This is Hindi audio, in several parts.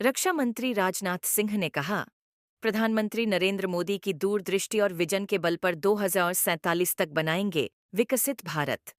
रक्षा मंत्री राजनाथ सिंह ने कहा, प्रधानमंत्री नरेंद्र मोदी की दूरदृष्टि और विजन के बल पर 2047 तक बनाएंगे विकसित भारत।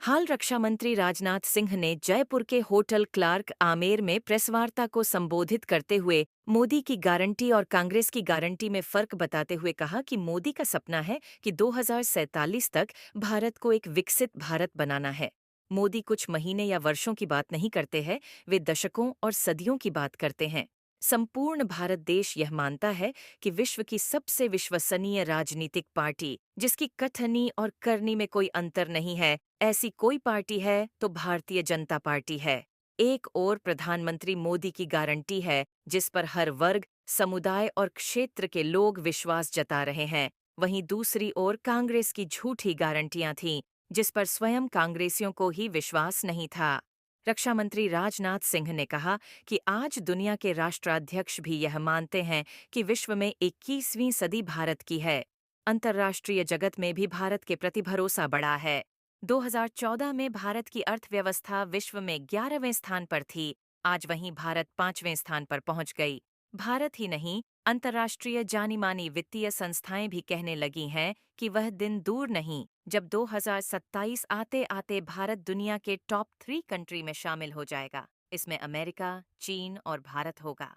हाल रक्षा मंत्री राजनाथ सिंह ने जयपुर के होटल क्लार्क आमेर में प्रेसवार्ता को संबोधित करते हुए मोदी की गारंटी और कांग्रेस की गारंटी में फर्क बताते हुए कहा कि मोदी का सपना है कि 2047 तक भारत को एक विकसित भारत बनाना है। मोदी कुछ महीने या वर्षों की बात नहीं करते हैं, वे दशकों और सदियों की बात करते हैं। संपूर्ण भारत देश यह मानता है कि विश्व की सबसे विश्वसनीय राजनीतिक पार्टी, जिसकी कथनी और करनी में कोई अंतर नहीं है, ऐसी कोई पार्टी है तो भारतीय जनता पार्टी है। एक ओर प्रधानमंत्री मोदी की गारंटी है, जिस पर हर वर्ग, समुदाय और क्षेत्र के लोग विश्वास जता रहे हैं, वहीं दूसरी ओर कांग्रेस की झूठी गारंटियां थीं, जिस पर स्वयं कांग्रेसियों को ही विश्वास नहीं था। रक्षा मंत्री राजनाथ सिंह ने कहा कि आज दुनिया के राष्ट्राध्यक्ष भी यह मानते हैं कि विश्व में 21वीं सदी भारत की है। अंतर्राष्ट्रीय जगत में भी भारत के प्रति भरोसा बढ़ा है। 2014 में भारत की अर्थव्यवस्था विश्व में 11वें स्थान पर थी, आज वहीं भारत 5वें स्थान पर पहुंच गई। भारत ही नहीं, अंतर्राष्ट्रीय जानी-मानी वित्तीय संस्थाएं भी कहने लगी हैं कि वह दिन दूर नहीं जब 2027 आते-आते भारत दुनिया के टॉप 3 कंट्री में शामिल हो जाएगा। इसमें अमेरिका, चीन और भारत होगा।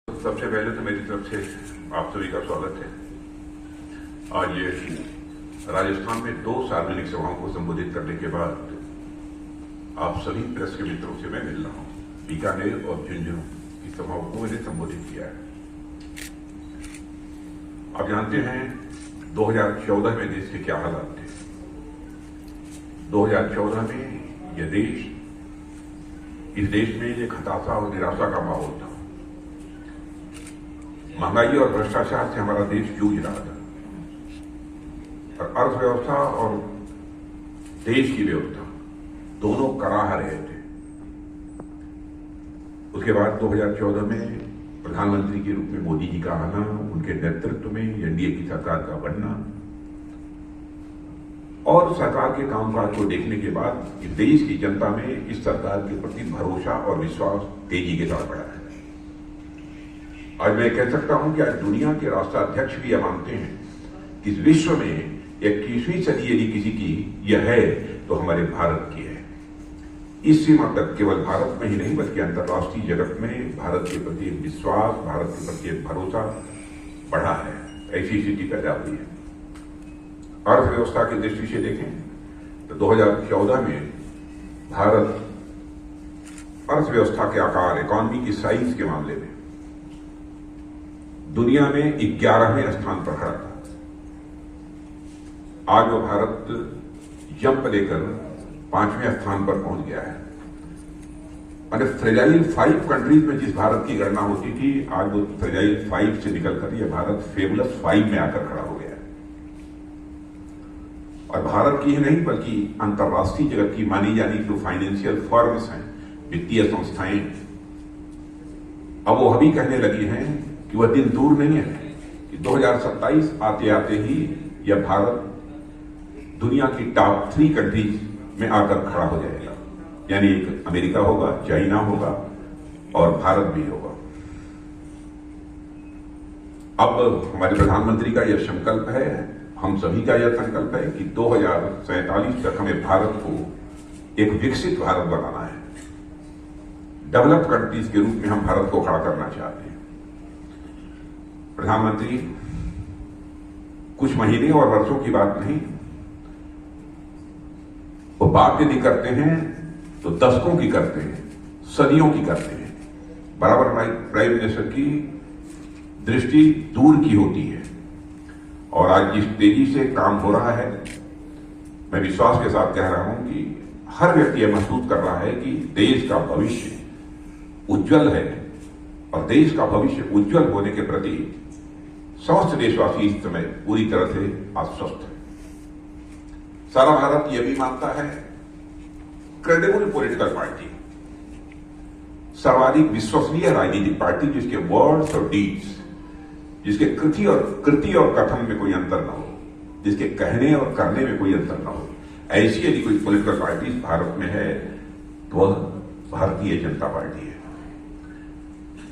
सबसे पहले तो मेरी तरफ से आप सभी का स्वागत है। आज ये राजस्थान में 2 सार्वजनिक सभाओं को संबोधित करने के बाद आप सभी प्रेस के मित्रों से मैं मिल रहा हूँ। बीकानेर और झुंझुनू की सभाओं को मैंने संबोधित किया है। आप जानते हैं 2014 में देश के क्या हालात थे। 2014 में यह देश, इस देश में एक हताशा और निराशा का माहौल था। महंगाई और भ्रष्टाचार से हमारा देश जूझ रहा था और अर्थव्यवस्था और देश की व्यवस्था दोनों कराह रहे थे। उसके बाद 2014 में प्रधानमंत्री के रूप में मोदी जी का आना, उनके नेतृत्व में एनडीए की सरकार का बनना और सरकार के कामकाज को देखने के बाद इस देश की जनता में इस सरकार के प्रति भरोसा और विश्वास तेजी के साथ बढ़ा है। आज मैं कह सकता हूं कि आज दुनिया के राष्ट्राध्यक्ष भी यह मानते हैं कि इस विश्व में 21वीं सदी यदि किसी की यह है तो हमारे भारत की है। इस सीमा तक केवल भारत में ही नहीं बल्कि अंतर्राष्ट्रीय जगत में भारत के प्रति एक विश्वास, भारत के प्रति एक भरोसा बढ़ा है। ऐसी स्थिति पैदा हुई है। अर्थव्यवस्था की दृष्टि से देखें तो 2014 में भारत अर्थव्यवस्था के आकार, इकॉनमी की साइज के मामले में दुनिया में 11वें स्थान पर खड़ा था। आज वो भारत जंप लेकर 5वें स्थान पर पहुंच गया है। अगर फ्रेजाइल 5 कंट्रीज में जिस भारत की गणना होती थी, आज वो फ्रेजाइल 5 से निकलकर यह भारत फेबुलस 5 में आकर खड़ा हो गया है। और भारत की ही नहीं बल्कि अंतर्राष्ट्रीय जगत की मानी जानी जो फाइनेंशियल फर्म्स हैं, वित्तीय संस्थाएं, अब वो अभी कहने लगी हैं कि वह दिन दूर नहीं है कि 2027 आते आते ही यह भारत दुनिया की टॉप 3 कंट्रीज में आकर खड़ा हो जाएगा। यानी एक अमेरिका होगा, चाइना होगा और भारत भी होगा। अब हमारे प्रधानमंत्री का यह संकल्प है, हम सभी का यह संकल्प है कि 2047 तक हमें भारत को एक विकसित भारत बनाना है। डेवलप्ड कंट्रीज के रूप में हम भारत को खड़ा करना चाहते हैं। प्रधानमंत्री कुछ महीने और वर्षों की बात नहीं, वो बात यदि करते हैं तो दशकों की करते हैं, सदियों की करते हैं। बराबर प्राइम मिनिस्टर की दृष्टि दूर की होती है। और आज जिस तेजी से काम हो रहा है, मैं विश्वास के साथ कह रहा हूं कि हर व्यक्ति यह महसूस कर रहा है कि देश का भविष्य उज्जवल है और देश का भविष्य उज्जवल होने के प्रति समस्त देशवासी इस समय पूरी तरह से आश्वस्त है। सारा भारत यह भी मानता है क्रेडिबल पॉलिटिकल पार्टी, सर्वाधिक विश्वसनीय राजनीतिक पार्टी जिसके वर्ड्स और डीड्स, जिसके कृति और कथन में कोई अंतर न हो, जिसके कहने और करने में कोई अंतर न हो, ऐसी यदि कोई पॉलिटिकल पार्टी भारत में है तो वह भारतीय जनता पार्टी है।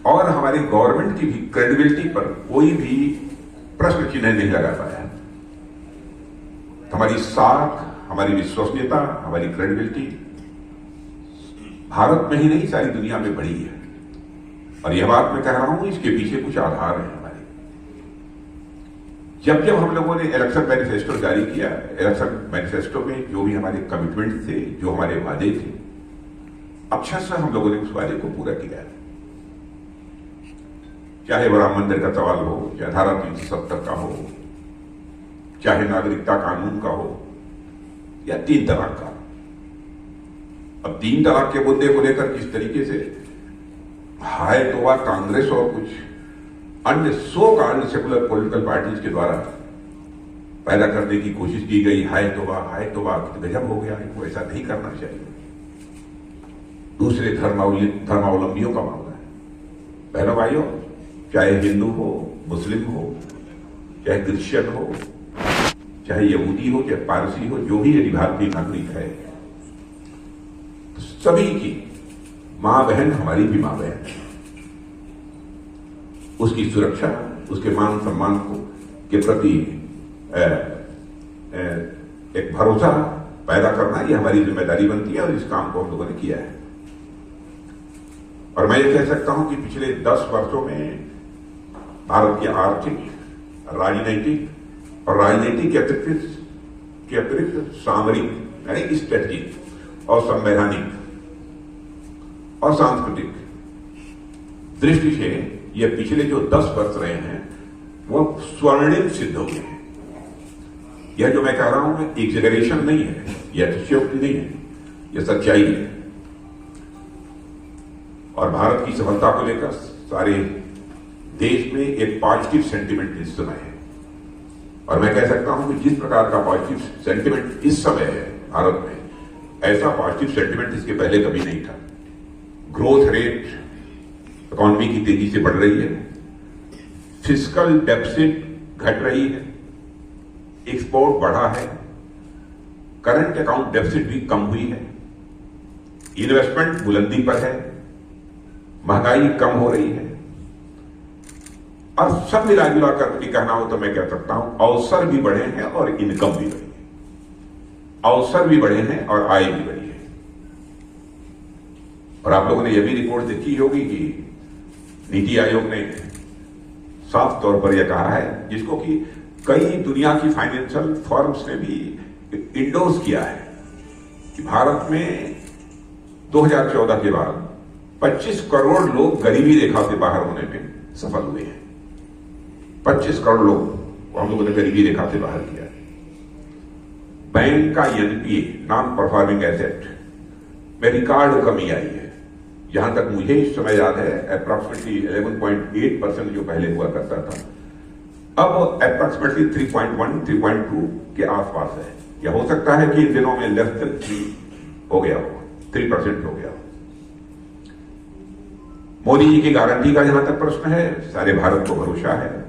और हमारी गवर्नमेंट की भी क्रेडिबिलिटी पर कोई भी प्रश्न चिन्ह नहीं लगा पाया। हमारी साख, हमारी विश्वसनीयता, हमारी क्रेडिबिलिटी भारत में ही नहीं सारी दुनिया में बढ़ी है। और यह बात मैं कह रहा हूं, इसके पीछे कुछ आधार है हमारे। जब जब हम लोगों ने इलेक्शन मैनिफेस्टो जारी किया, इलेक्शन मैनिफेस्टो में जो भी हमारे कमिटमेंट थे, जो हमारे वादे थे, अक्षरशः हम लोगों ने उस वादे को पूरा किया है। चाहे वो राम मंदिर का सवाल हो, चाहे धारा 370 का हो, चाहे नागरिकता कानून का हो, या 3 तलाक का। अब 3 तलाक के मुद्दे को लेकर किस तरीके से हाय तौबा कांग्रेस और कुछ अन्य so called secular political parties के द्वारा पैदा करने की कोशिश की गई, हाय तौबा गजब हो गया, इनको ऐसा नहीं करना चाहिए। दूसरे धर्मावलंबियों का मामला है। बहनों भाइयों, चाहे हिंदू हो, मुस्लिम हो, चाहे क्रिश्चियन हो, चाहे यहूदी हो, चाहे पारसी हो, जो भी यदि भारतीय नागरिक है, तो सभी की मां बहन हमारी भी मां बहन है। उसकी सुरक्षा, उसके मान सम्मान को के प्रति एक भरोसा पैदा करना, ये हमारी जिम्मेदारी बनती है और इस काम को हम लोगों ने किया है। और मैं ये कह सकता हूं कि पिछले 10 वर्षों में भारत की आर्थिक, राजनैतिक और राजनीतिक के अतिरिक्त सामरिक यानी स्ट्रेटेजिक और संवैधानिक और सांस्कृतिक दृष्टि से ये पिछले जो 10 वर्ष रहे हैं वो स्वर्णिम सिद्ध हो गए हैं। यह जो मैं कह रहा हूं, एग्जैगरेशन नहीं है, यह अतिशयोक्ति नहीं है, यह सच्चाई है। और भारत की सफलता को लेकर सारे देश में एक पॉजिटिव सेंटिमेंट इस समय है। और मैं कह सकता हूं कि जिस प्रकार का पॉजिटिव सेंटिमेंट इस समय है भारत में, ऐसा पॉजिटिव सेंटिमेंट इसके पहले कभी नहीं था। ग्रोथ रेट इकोनॉमी की तेजी से बढ़ रही है, फिस्कल डेफिसिट घट रही है, एक्सपोर्ट बढ़ा है, करंट अकाउंट डेफिसिट भी कम हुई है, इन्वेस्टमेंट बुलंदी पर है, महंगाई कम हो रही है। और सब मिला जुला कर भी कहना हो तो मैं कह सकता हूं अवसर भी बढ़े हैं और इनकम भी बढ़ी है। अवसर भी बढ़े हैं और आय भी बढ़ी है। और आप लोगों ने यह भी रिपोर्ट देखी होगी कि नीति आयोग ने साफ तौर पर यह कहा है, जिसको कि कई दुनिया की फाइनेंशियल फर्म्स ने भी इंडोर्स किया है, कि भारत में 2014 के बाद 25 करोड़ लोग गरीबी रेखा से बाहर होने में सफल हुए हैं। 25 करोड़ लोग हम लोगों ने गरीबी रेखा से बाहर किया है। बैंक का एनपीए, नॉन परफॉर्मिंग एसेट में रिकॉर्ड कमी आई है। जहां तक मुझे इस समय याद है, अप्रॉक्सिमेटली 11.8% जो पहले हुआ करता था, अब अप्रॉक्सिमेटली 3.1, 3.2 के आसपास है। या हो सकता है कि इन दिनों में लेस देन 3 हो गया हो, 3% हो गया हो। मोदी जी की गारंटी का जहां तक प्रश्न है, सारे भारत को भरोसा है।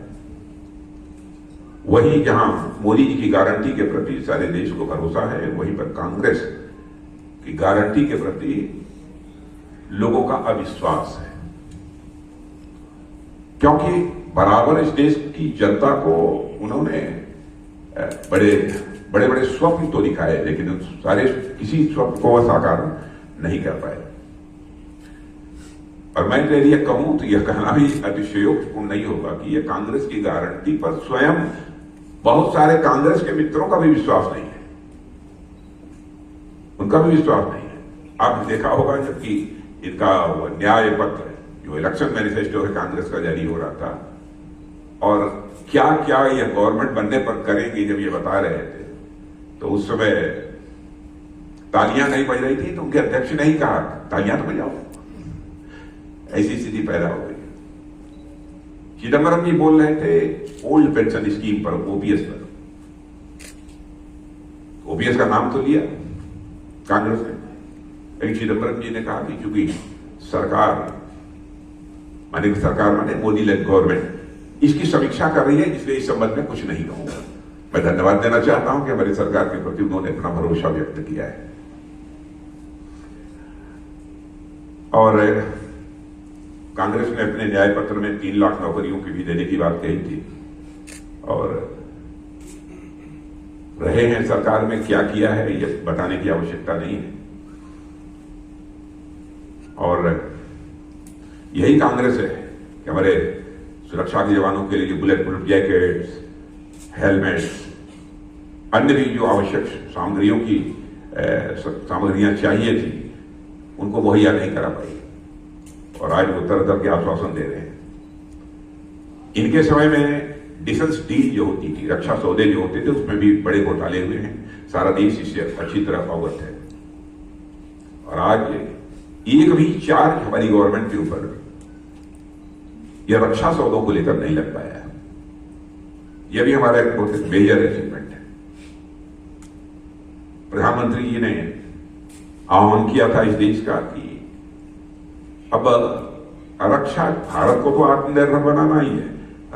वहीं जहां मोदी जी की गारंटी के प्रति सारे देश को भरोसा है, वहीं पर कांग्रेस की गारंटी के प्रति लोगों का अविश्वास है। क्योंकि बराबर इस देश की जनता को उन्होंने बड़े बड़े स्वप्न तो दिखाए, लेकिन सारे किसी स्वप्न को वह साकार नहीं कर पाए। और मैं तेरे लिए कहूं तो यह कहना भी अतिशयोक्तिपूर्ण नहीं होगा कि यह कांग्रेस की गारंटी पर स्वयं बहुत सारे कांग्रेस के मित्रों का भी विश्वास नहीं है, उनका भी विश्वास नहीं है। आपने देखा होगा जबकि इनका न्याय पत्र जो इलेक्शन मैनिफेस्टो है कांग्रेस का जारी हो रहा था, और क्या क्या यह गवर्नमेंट बनने पर करेंगे जब ये बता रहे थे, तो उस समय तालियां नहीं बज रही थी, तो उनके अध्यक्ष ने ही कहा तालियां तो बजाओ। ऐसी स्थिति पैदा हो गई। चिदम्बरम जी बोल रहे थे ओल्ड पेंशन स्कीम पर, ओपीएस पर। ओपीएस का नाम तो लिया कांग्रेस ने, लेकिन चिदम्बरम जी ने कहा कि चूंकि सरकार माने मोदी लेड गवर्नमेंट इसकी समीक्षा कर रही है, इसलिए इस संबंध में कुछ नहीं कहूंगा। मैं धन्यवाद देना चाहता हूं कि हमारी सरकार के प्रति उन्होंने अपना भरोसा व्यक्त किया है। और कांग्रेस ने अपने न्याय पत्र में 3 लाख नौकरियों की भी देने की बात कही थी, और रहे हैं सरकार में क्या किया है ये बताने की आवश्यकता नहीं है। और यही कांग्रेस है कि हमारे सुरक्षा के जवानों के लिए बुलेट प्रूफ जैकेट्स, हेलमेट्स, अन्य भी जो आवश्यक सामग्रियों की सामग्रियां चाहिए थी उनको मुहैया नहीं करा पाई, और आज वो तरह तरह के आश्वासन दे रहे हैं। इनके समय में डिफेंस डील जो होती थी, रक्षा सौदे जो होते थे, उसमें भी बड़े घोटाले हुए हैं। सारा देश इससे अच्छी तरह अवगत है, और आज एक भी चार्ज हमारी गवर्नमेंट के ऊपर यह रक्षा सौदों को लेकर नहीं लग पाया। यह भी हमारा एक बहुत मेजर अचीवमेंट है। प्रधानमंत्री जी ने आह्वान किया था इस देश का कि अब रक्षा, भारत को तो आत्मनिर्भर बनाना ही है,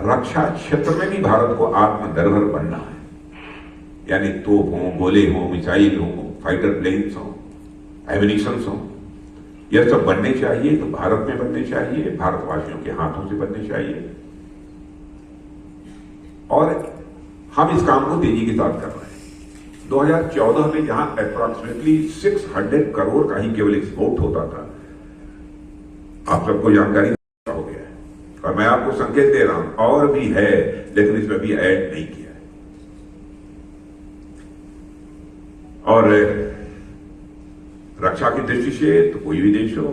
रक्षा क्षेत्र में भी भारत को आत्मनिर्भर बनना है। यानी तोप हो, गोले हो, मिसाइल हो, फाइटर प्लेन्स हो, एमिनिशंस हो, यह सब बनने चाहिए तो भारत में बनने चाहिए, भारतवासियों के हाथों से बनने चाहिए। और हम इस काम को तेजी के साथ कर रहे हैं। 2014 में जहां अप्रोक्सीमेटली 600 करोड़ का ही केवल एक्सपोर्ट होता था, आप सबको जानकारी हो गया है, और मैं आपको संकेत दे रहा हूं और भी है, लेकिन इसमें भी ऐड नहीं किया है। और रक्षा की दृष्टि से तो कोई भी देश हो,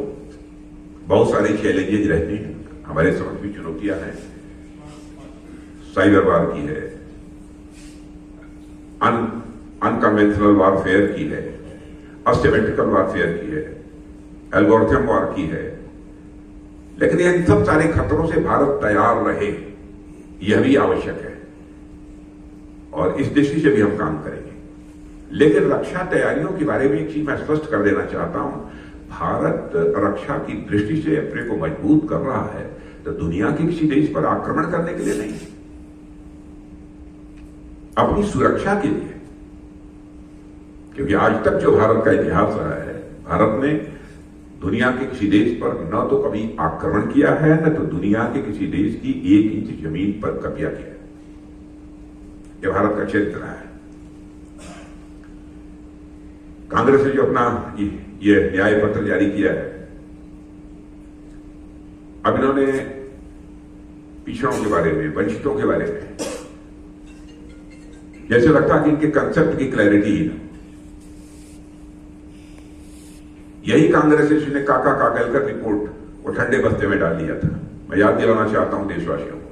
बहुत सारे चैलेंजेस रहते हैं, हमारे समझ भी चुनौतियां हैं। साइबर वार की है, अनकन्वेंशनल वारफेयर की है, असिमेट्रिकल वारफेयर की है, एल्गोरिथम वार की है। लेकिन इन सब सारे खतरों से भारत तैयार रहे, यह भी आवश्यक है, और इस दृष्टि से भी हम काम करेंगे। लेकिन रक्षा तैयारियों के बारे में एक चीज मैं स्पष्ट कर देना चाहता हूं, भारत रक्षा की दृष्टि से अपने को मजबूत कर रहा है तो दुनिया के किसी देश पर आक्रमण करने के लिए नहीं, अपनी सुरक्षा के लिए। क्योंकि आज तक जो भारत का इतिहास रहा है, भारत ने दुनिया के किसी देश पर न तो कभी आक्रमण किया है, न तो दुनिया के किसी देश की 1 इंच जमीन पर कब्जा किया है। यह भारत का चरित्र है। कांग्रेस ने जो अपना ये न्याय पत्र जारी किया है, अब इन्होंने पिछड़ों के बारे में, वंचितों के बारे में, जैसे लगता है कि इनके कंसेप्ट की क्लैरिटी ही ना। यही कांग्रेस ने काका कागलकर रिपोर्ट वो ठंडे बस्ते में डाल दिया था। मैं याद दिलाना चाहता हूं देशवासियों को,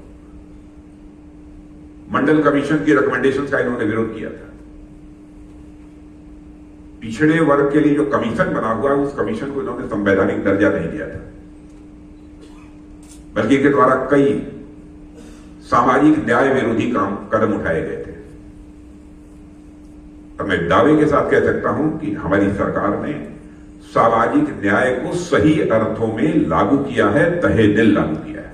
मंडल कमीशन की रिकमेंडेशंस का इन्होंने विरोध किया था। पिछड़े वर्ग के लिए जो कमीशन बना हुआ है, उस कमीशन को इन्होंने संवैधानिक दर्जा नहीं दिया था, बल्कि इनके द्वारा कई सामाजिक न्याय विरोधी कदम उठाए गए थे। और मैं दावे के साथ कह सकता हूं कि हमारी सरकार ने सामाजिक न्याय को सही अर्थों में लागू किया है, तहे दिल लागू किया है।